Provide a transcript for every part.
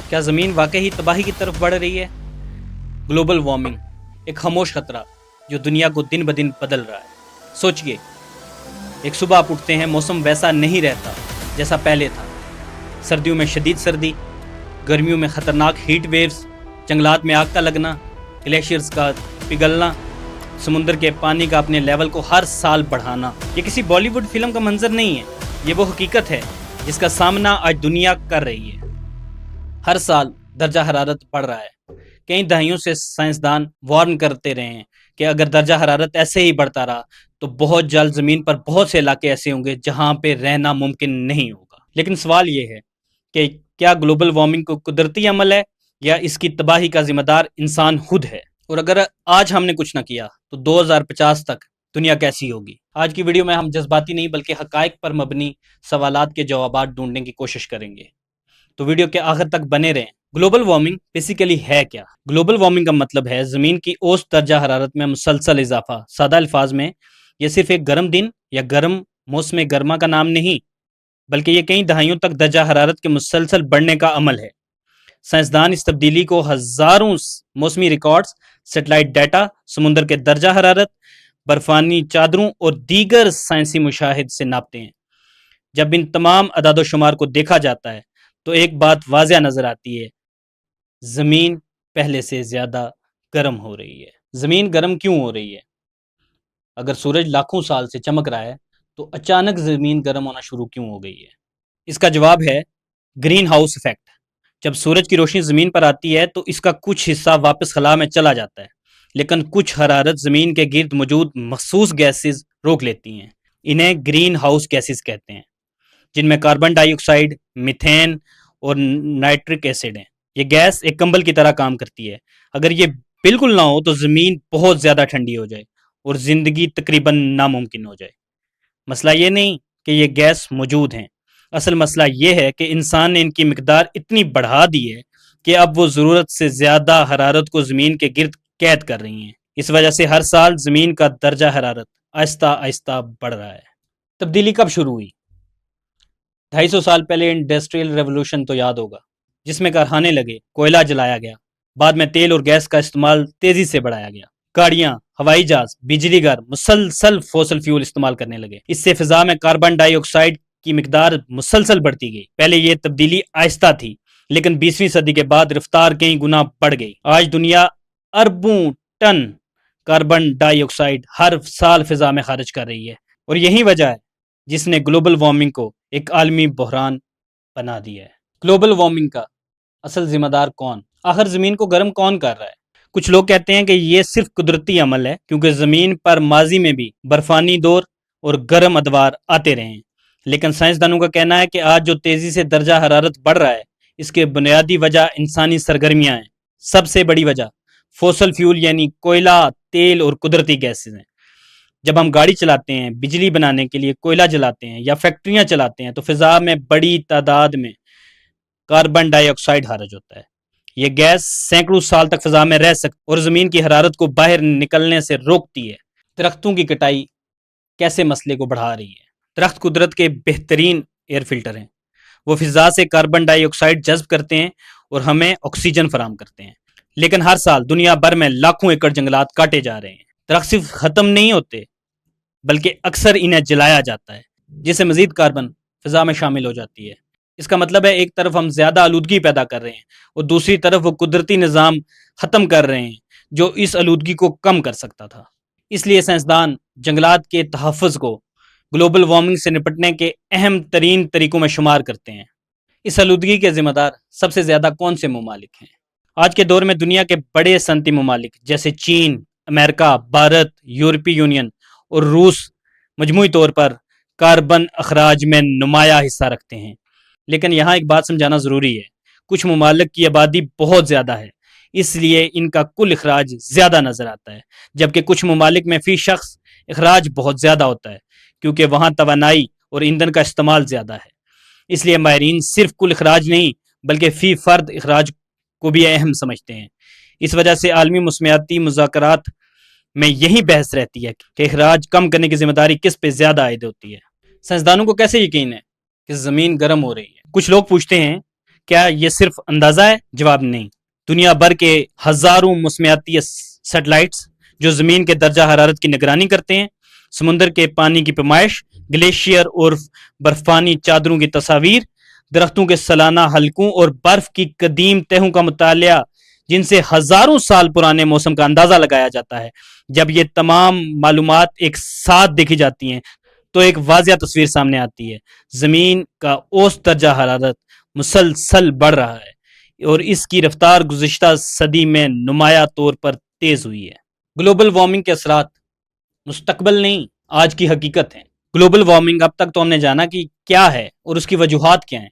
کیا زمین واقعی تباہی کی طرف بڑھ رہی ہے؟ گلوبل وارمنگ ایک خاموش خطرہ جو دنیا کو دن بدن بدل رہا ہے۔ سوچئے، ایک صبح آپ اٹھتے ہیں، موسم ویسا نہیں رہتا جیسا پہلے تھا۔ سردیوں میں شدید سردی، گرمیوں میں خطرناک ہیٹ ویوز، جنگلات میں آگ کا لگنا، گلیشیئرز کا پگھلنا، سمندر کے پانی کا اپنے لیول کو ہر سال بڑھانا۔ یہ کسی بالی ووڈ فلم کا منظر نہیں ہے، یہ وہ حقیقت ہے جس کا سامنا آج دنیا کر رہی ہے۔ ہر سال درجہ حرارت بڑھ رہا ہے۔ کئی دہائیوں سے سائنسدان وارن کرتے رہے ہیں کہ اگر درجہ حرارت ایسے ہی بڑھتا رہا تو بہت جلد زمین پر بہت سے علاقے ایسے ہوں گے جہاں پہ رہنا ممکن نہیں ہوگا۔ لیکن سوال یہ ہے کہ کیا گلوبل وارمنگ کو قدرتی عمل ہے یا اس کی تباہی کا ذمہ دار انسان خود ہے؟ اور اگر آج ہم نے کچھ نہ کیا تو 2050 تک دنیا کیسی ہوگی؟ آج کی ویڈیو میں ہم جذباتی نہیں بلکہ حقائق پر مبنی سوالات کے جوابات ڈھونڈنے کی کوشش کریں گے، تو ویڈیو کے آخر تک بنے رہیں۔ گلوبل وارمنگ بیسیکلی ہے کیا؟ گلوبل وارمنگ کا مطلب ہے زمین کی اوسط درجہ حرارت میں مسلسل اضافہ۔ سادہ الفاظ میں یہ صرف ایک گرم دن یا گرم موسم گرما کا نام نہیں، بلکہ یہ کئی دہائیوں تک درجہ حرارت کے مسلسل بڑھنے کا عمل ہے۔ سائنسدان اس تبدیلی کو ہزاروں موسمی ریکارڈز، سیٹلائٹ ڈیٹا، سمندر کے درجہ حرارت، برفانی چادروں اور دیگر سائنسی مشاہد سے ناپتے ہیں۔ جب ان تمام اعداد و شمار کو دیکھا جاتا ہے تو ایک بات واضح نظر آتی ہے، زمین پہلے سے زیادہ گرم ہو رہی ہے۔ زمین گرم کیوں ہو رہی ہے؟ اگر سورج لاکھوں سال سے چمک رہا ہے تو اچانک زمین گرم ہونا شروع کیوں ہو گئی ہے؟ اس کا جواب ہے گرین ہاؤس ایفیکٹ۔ جب سورج کی روشنی زمین پر آتی ہے تو اس کا کچھ حصہ واپس خلا میں چلا جاتا ہے، لیکن کچھ حرارت زمین کے گرد موجود مخصوص گیسز روک لیتی ہیں۔ انہیں گرین ہاؤس گیسز کہتے ہیں، جن میں کاربن ڈائی آکسائڈ، میتھین اور نائٹرک ایسڈ ہیں۔ یہ گیس ایک کمبل کی طرح کام کرتی ہے۔ اگر یہ بالکل نہ ہو تو زمین بہت زیادہ ٹھنڈی ہو جائے اور زندگی تقریباً ناممکن ہو جائے۔ مسئلہ یہ نہیں کہ یہ گیس موجود ہیں، اصل مسئلہ یہ ہے کہ انسان نے ان کی مقدار اتنی بڑھا دی ہے کہ اب وہ ضرورت سے زیادہ حرارت کو زمین کے گرد قید کر رہی ہیں۔ اس وجہ سے ہر سال زمین کا درجہ حرارت آہستہ آہستہ بڑھ رہا ہے۔ تبدیلی کب شروع ہوئی؟ 250 سال پہلے انڈسٹریل ریولوشن تو یاد ہوگا، جس میں کارخانے لگے، کوئلہ جلایا گیا، بعد میں تیل اور گیس کا استعمال تیزی سے بڑھایا گیا۔ گاڑیاں، ہوائی جہاز، بجلی گھر مسلسل فوسل فیول استعمال کرنے لگے۔ اس سے فضا میں کاربن ڈائی آکسائڈ کی مقدار مسلسل بڑھتی گئی۔ پہلے یہ تبدیلی آہستہ تھی، لیکن 20ویں صدی کے بعد رفتار کئی گنا بڑھ گئی۔ آج دنیا اربوں ٹن کاربن ڈائی آکسائڈ ہر سال فضا میں خارج کر رہی ہے، اور یہی وجہ ہے جس نے گلوبل وارمنگ کو ایک عالمی بحران بنا دیا ہے۔ گلوبل وارمنگ کا اصل ذمہ دار کون؟ آخر زمین کو گرم کون کر رہا ہے؟ کچھ لوگ کہتے ہیں کہ یہ صرف قدرتی عمل ہے، کیونکہ زمین پر ماضی میں بھی برفانی دور اور گرم ادوار آتے رہے ہیں۔ لیکن سائنسدانوں کا کہنا ہے کہ آج جو تیزی سے درجہ حرارت بڑھ رہا ہے، اس کے بنیادی وجہ انسانی سرگرمیاں ہیں۔ سب سے بڑی وجہ فوسل فیول یعنی کوئلہ، تیل اور قدرتی گیسز ہیں۔ جب ہم گاڑی چلاتے ہیں، بجلی بنانے کے لیے کوئلہ جلاتے ہیں یا فیکٹریاں چلاتے ہیں تو فضا میں بڑی تعداد میں کاربن ڈائی آکسائڈ خارج ہوتا ہے۔ یہ گیس سینکڑوں سال تک فضا میں رہ سکتی اور زمین کی حرارت کو باہر نکلنے سے روکتی ہے۔ درختوں کی کٹائی کیسے مسئلے کو بڑھا رہی ہے؟ درخت قدرت کے بہترین ایئر فلٹر ہیں۔ وہ فضا سے کاربن ڈائی آکسائڈ جذب کرتے ہیں اور ہمیں آکسیجن فراہم کرتے ہیں۔ لیکن ہر سال دنیا بھر میں لاکھوں ایکڑ جنگلات کاٹے جا رہے ہیں۔ درخت صرف ختم نہیں ہوتے بلکہ اکثر انہیں جلایا جاتا ہے، جس سے مزید کاربن فضا میں شامل ہو جاتی ہے۔ اس کا مطلب ہے ایک طرف ہم زیادہ آلودگی پیدا کر رہے ہیں اور دوسری طرف وہ قدرتی نظام ختم کر رہے ہیں جو اس آلودگی کو کم کر سکتا تھا۔ اس لیے سائنسدان جنگلات کے تحفظ کو گلوبل وارمنگ سے نپٹنے کے اہم ترین طریقوں میں شمار کرتے ہیں۔ اس آلودگی کے ذمہ دار سب سے زیادہ کون سے ممالک ہیں؟ آج کے دور میں دنیا کے بڑے صنعتی ممالک جیسے چین، امریکہ، بھارت، یورپی یونین اور روس مجموعی طور پر کاربن اخراج میں نمایاں حصہ رکھتے ہیں۔ لیکن یہاں ایک بات سمجھانا ضروری ہے، کچھ ممالک کی آبادی بہت زیادہ ہے، اس لیے ان کا کل اخراج زیادہ نظر آتا ہے، جبکہ کچھ ممالک میں فی شخص اخراج بہت زیادہ ہوتا ہے، کیونکہ وہاں توانائی اور ایندھن کا استعمال زیادہ ہے۔ اس لیے ماہرین صرف کل اخراج نہیں بلکہ فی فرد اخراج کو بھی اہم سمجھتے ہیں۔ اس وجہ سے عالمی موسمیاتی مذاکرات میں یہی بحث رہتی ہے کہ اخراج کم کرنے کی ذمہ داری کس پہ زیادہ عائد ہوتی ہے۔ سائنسدانوں کو کیسے یقین ہے کہ زمین گرم ہو رہی ہے؟ کچھ لوگ پوچھتے ہیں کیا یہ صرف اندازہ ہے؟ جواب نہیں۔ دنیا بھر کے ہزاروں موسمیاتی سیٹلائٹس جو زمین کے درجہ حرارت کی نگرانی کرتے ہیں، سمندر کے پانی کی پیمائش، گلیشیئر اور برفانی چادروں کی تصاویر، درختوں کے سالانہ حلقوں اور برف کی قدیم تہوں کا مطالعہ جن سے ہزاروں سال پرانے موسم کا اندازہ لگایا جاتا ہے، جب یہ تمام معلومات ایک ساتھ دیکھی جاتی ہیں تو ایک واضح تصویر سامنے آتی ہے۔ زمین کا اوسط درجہ حرارت مسلسل بڑھ رہا ہے اور اس کی رفتار گزشتہ صدی میں نمایاں طور پر تیز ہوئی ہے۔ گلوبل وارمنگ کے اثرات مستقبل نہیں، آج کی حقیقت ہیں۔ گلوبل وارمنگ اب تک تو ہم نے جانا کہ کیا ہے اور اس کی وجوہات کیا ہیں،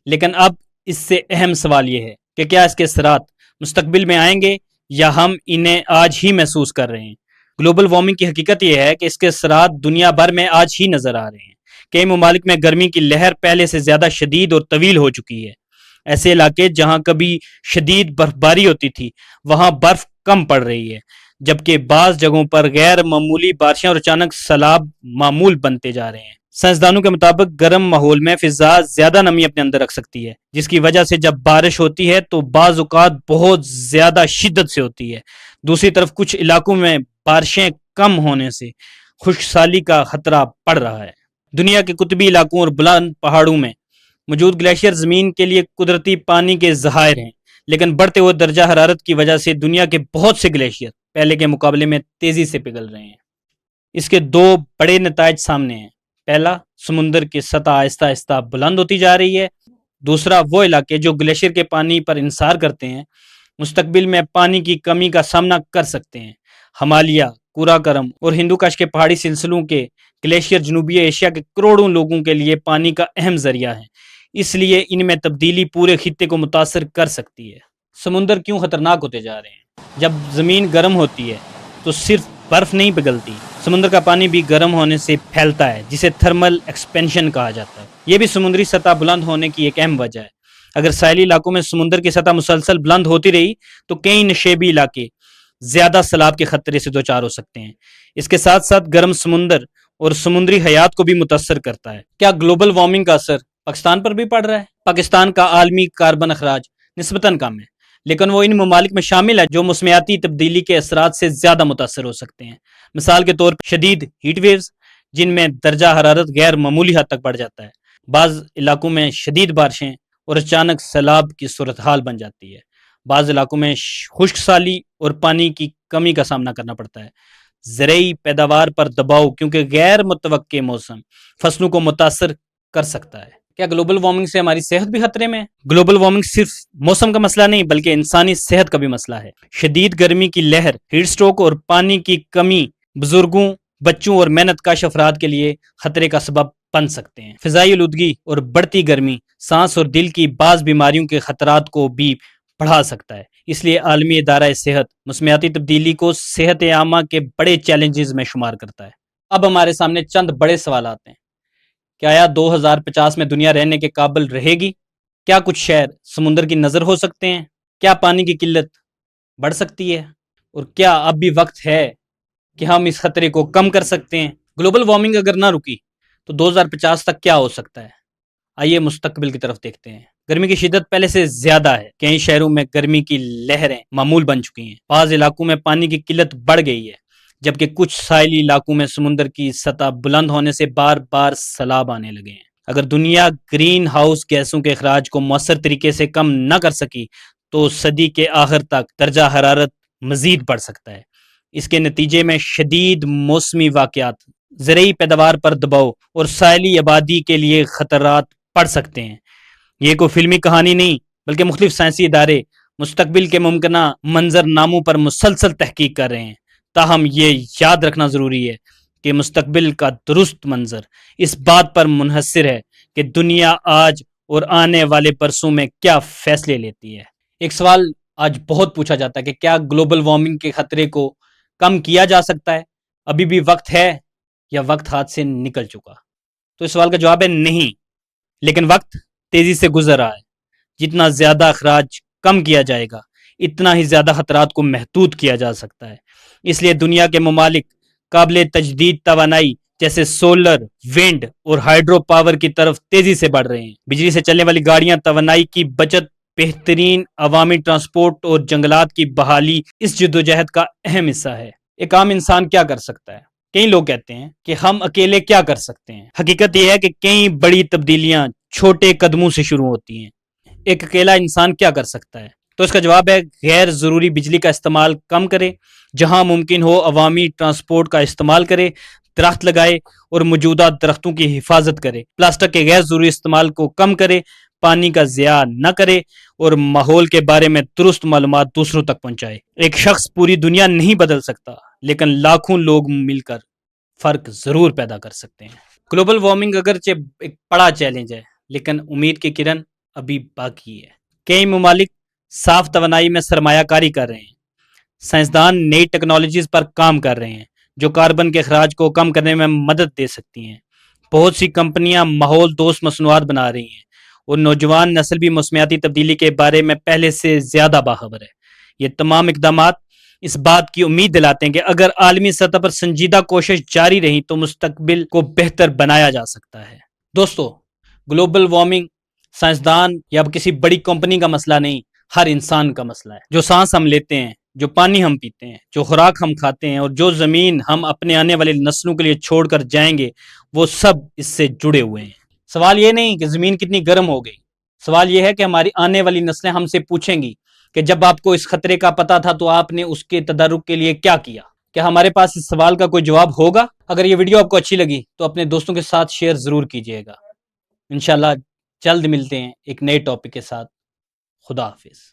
لیکن اب اس سے اہم سوال یہ ہے کہ کیا اس کے اثرات مستقبل میں آئیں گے یا ہم انہیں آج ہی محسوس کر رہے ہیں۔ گلوبل وارمنگ کی حقیقت یہ ہے کہ اس کے اثرات دنیا بھر میں آج ہی نظر آ رہے ہیں۔ کئی ممالک میں گرمی کی لہر پہلے سے زیادہ شدید اور طویل ہو چکی ہے۔ ایسے علاقے جہاں کبھی شدید برف باری ہوتی تھی وہاں برف کم پڑ رہی ہے، جبکہ بعض جگہوں پر غیر معمولی بارشیں اور اچانک سیلاب معمول بنتے جا رہے ہیں۔ سائنسدانوں کے مطابق گرم ماحول میں فضا زیادہ نمی اپنے اندر رکھ سکتی ہے، جس کی وجہ سے جب بارش ہوتی ہے تو بعض اوقات بہت زیادہ شدت سے ہوتی ہے۔ دوسری طرف کچھ علاقوں میں بارشیں کم ہونے سے خشک سالی کا خطرہ بڑھ رہا ہے۔ دنیا کے قطبی علاقوں اور بلند پہاڑوں میں موجود گلیشیئر زمین کے لیے قدرتی پانی کے ذخائر ہیں، لیکن بڑھتے ہوئے درجہ حرارت کی وجہ سے دنیا کے بہت سے گلیشیئر پہلے کے مقابلے میں تیزی سے پگھل رہے ہیں۔ اس کے دو بڑے نتائج سامنے ہیں۔ پہلا، سمندر کی سطح آہستہ آہستہ بلند ہوتی جا رہی ہے۔ دوسرا، وہ علاقے جو گلیشیئر کے پانی پر انحصار کرتے ہیں مستقبل میں پانی کی کمی کا سامنا کر سکتے ہیں۔ ہمالیہ، قراقرم اور ہندوکش کے پہاڑی سلسلوں کے گلیشیئر جنوبی ایشیا کے کروڑوں لوگوں کے لیے پانی کا اہم ذریعہ ہیں، اس لیے ان میں تبدیلی پورے خطے کو متاثر کر سکتی ہے۔ سمندر کیوں خطرناک ہوتے جا رہے ہیں؟ جب زمین گرم ہوتی ہے تو صرف برف نہیں پگھلتی، سمندر کا پانی بھی گرم ہونے سے پھیلتا ہے، جسے تھرمل ایکسپینشن کہا جاتا ہے۔ یہ بھی سمندری سطح بلند ہونے کی ایک اہم وجہ ہے۔ اگر ساحلی علاقوں میں سمندر کی سطح مسلسل بلند ہوتی رہی تو کئی نشیبی علاقے زیادہ سیلاب کے خطرے سے دوچار ہو سکتے ہیں۔ اس کے ساتھ ساتھ گرم سمندر اور سمندری حیات کو بھی متاثر کرتا ہے۔ کیا گلوبل وارمنگ کا اثر پاکستان پر بھی پڑ رہا ہے؟ پاکستان کا عالمی کاربن اخراج نسبتاً کم ہے، لیکن وہ ان ممالک میں شامل ہے جو موسمیاتی تبدیلی کے اثرات سے زیادہ متاثر ہو سکتے ہیں۔ مثال کے طور پر شدید ہیٹ ویوز، جن میں درجہ حرارت غیر معمولی حد تک بڑھ جاتا ہے، بعض علاقوں میں شدید بارشیں اور اچانک سیلاب کی صورتحال بن جاتی ہے۔ بعض علاقوں میں خشک سالی اور پانی کی کمی کا سامنا کرنا پڑتا ہے۔ زرعی پیداوار پر دباؤ، کیونکہ غیر متوقع موسم فصلوں کو متاثر کر سکتا ہے۔ کیا گلوبل وارمنگ سے ہماری صحت بھی خطرے میں ہے؟ گلوبل وارمنگ صرف موسم کا مسئلہ نہیں بلکہ انسانی صحت کا بھی مسئلہ ہے۔ شدید گرمی کی لہر، ہیٹ سٹروک اور پانی کی کمی بزرگوں، بچوں اور محنت کش افراد کے لیے خطرے کا سبب بن سکتے ہیں۔ فضائی آلودگی اور بڑھتی گرمی سانس اور دل کی بعض بیماریوں کے خطرات کو بھی بڑھا سکتا ہے۔ اس لیے عالمی ادارہ صحت موسمیاتی تبدیلی کو صحت عامہ کے بڑے چیلنجز میں شمار کرتا ہے۔ اب ہمارے سامنے چند بڑے سوالات ہیں۔ کیا آیا 2050 میں دنیا رہنے کے قابل رہے گی؟ کیا کچھ شہر سمندر کی نظر ہو سکتے ہیں؟ کیا پانی کی قلت بڑھ سکتی ہے؟ اور کیا اب بھی وقت ہے کہ ہم اس خطرے کو کم کر سکتے ہیں؟ گلوبل وارمنگ اگر نہ رکی تو 2050 تک کیا ہو سکتا ہے؟ آئیے مستقبل کی طرف دیکھتے ہیں۔ گرمی کی شدت پہلے سے زیادہ ہے۔ کئی شہروں میں گرمی کی لہریں معمول بن چکی ہیں۔ بعض علاقوں میں پانی کی قلت بڑھ گئی ہے، جبکہ کچھ ساحلی علاقوں میں سمندر کی سطح بلند ہونے سے بار بار سیلاب آنے لگے ہیں۔ اگر دنیا گرین ہاؤس گیسوں کے اخراج کو مؤثر طریقے سے کم نہ کر سکی تو صدی کے آخر تک درجہ حرارت مزید بڑھ سکتا ہے۔ اس کے نتیجے میں شدید موسمی واقعات، زرعی پیداوار پر دباؤ اور ساحلی آبادی کے لیے خطرات پڑ سکتے ہیں۔ یہ کوئی فلمی کہانی نہیں بلکہ مختلف سائنسی ادارے مستقبل کے ممکنہ منظر ناموں پر مسلسل تحقیق کر رہے ہیں۔ تاہم یہ یاد رکھنا ضروری ہے کہ مستقبل کا درست منظر اس بات پر منحصر ہے کہ دنیا آج اور آنے والے برسوں میں کیا فیصلے لیتی ہے۔ ایک سوال آج بہت پوچھا جاتا ہے کہ کیا گلوبل وارمنگ کے خطرے کو کم کیا جا سکتا ہے؟ ابھی بھی وقت ہے یا وقت ہاتھ سے نکل چکا؟ تو اس سوال کا جواب ہے نہیں، لیکن وقت تیزی سے گزر رہا ہے۔ جتنا زیادہ اخراج کم کیا جائے گا اتنا ہی زیادہ خطرات کو محدود کیا جا سکتا ہے۔ اس لیے دنیا کے ممالک قابل تجدید توانائی جیسے سولر، ونڈ اور ہائیڈرو پاور کی طرف تیزی سے بڑھ رہے ہیں۔ بجلی سے چلنے والی گاڑیاں توانائی کی بچت بہترین عوامی ٹرانسپورٹ اور جنگلات کی بحالی اس جدوجہد کا اہم حصہ ہے۔ ایک عام انسان کیا کر سکتا ہے؟ کئی لوگ کہتے ہیں کہ ہم اکیلے کیا کر سکتے ہیں۔ حقیقت یہ ہے کہ کئی بڑی تبدیلیاں چھوٹے قدموں سے شروع ہوتی ہیں۔ ایک اکیلا انسان کیا کر سکتا ہے؟ تو اس کا جواب ہے غیر ضروری بجلی کا استعمال کم کرے، جہاں ممکن ہو عوامی ٹرانسپورٹ کا استعمال کرے، درخت لگائے اور موجودہ درختوں کی حفاظت کرے، پلاسٹک کے غیر ضروری استعمال کو کم کرے، پانی کا ضیاع نہ کرے اور ماحول کے بارے میں درست معلومات دوسروں تک پہنچائے۔ ایک شخص پوری دنیا نہیں بدل سکتا، لیکن لاکھوں لوگ مل کر فرق ضرور پیدا کر سکتے ہیں۔ گلوبل وارمنگ اگرچہ ایک بڑا چیلنج ہے، لیکن امید کی کرن ابھی باقی ہے۔ کئی ممالک صاف توانائی میں سرمایہ کاری کر رہے ہیں۔ سائنسدان نئی ٹیکنالوجیز پر کام کر رہے ہیں جو کاربن کے اخراج کو کم کرنے میں مدد دے سکتی ہیں۔ بہت سی کمپنیاں ماحول دوست مصنوعات بنا رہی ہیں اور نوجوان نسل بھی موسمیاتی تبدیلی کے بارے میں پہلے سے زیادہ باخبر ہے۔ یہ تمام اقدامات اس بات کی امید دلاتے ہیں کہ اگر عالمی سطح پر سنجیدہ کوشش جاری رہی تو مستقبل کو بہتر بنایا جا سکتا ہے۔ دوستو، گلوبل وارمنگ سائنسدان یا کسی بڑی کمپنی کا مسئلہ نہیں، ہر انسان کا مسئلہ ہے۔ جو سانس ہم لیتے ہیں، جو پانی ہم پیتے ہیں، جو خوراک ہم کھاتے ہیں اور جو زمین ہم اپنے آنے والے نسلوں کے لیے چھوڑ کر جائیں گے، وہ سب اس سے جڑے ہوئے ہیں۔ سوال یہ نہیں کہ زمین کتنی گرم ہو گئی، سوال یہ ہے کہ ہماری آنے والی نسلیں ہم سے پوچھیں گی کہ جب آپ کو اس خطرے کا پتہ تھا تو آپ نے اس کے تدارک کے لیے کیا کیا؟ کیا ہمارے پاس اس سوال کا کوئی جواب ہوگا؟ اگر یہ ویڈیو آپ کو اچھی لگی تو اپنے دوستوں کے ساتھ شیئر ضرور کیجیے گا۔ انشاءاللہ جلد ملتے ہیں ایک نئے ٹاپک کے ساتھ۔ خدا حافظ۔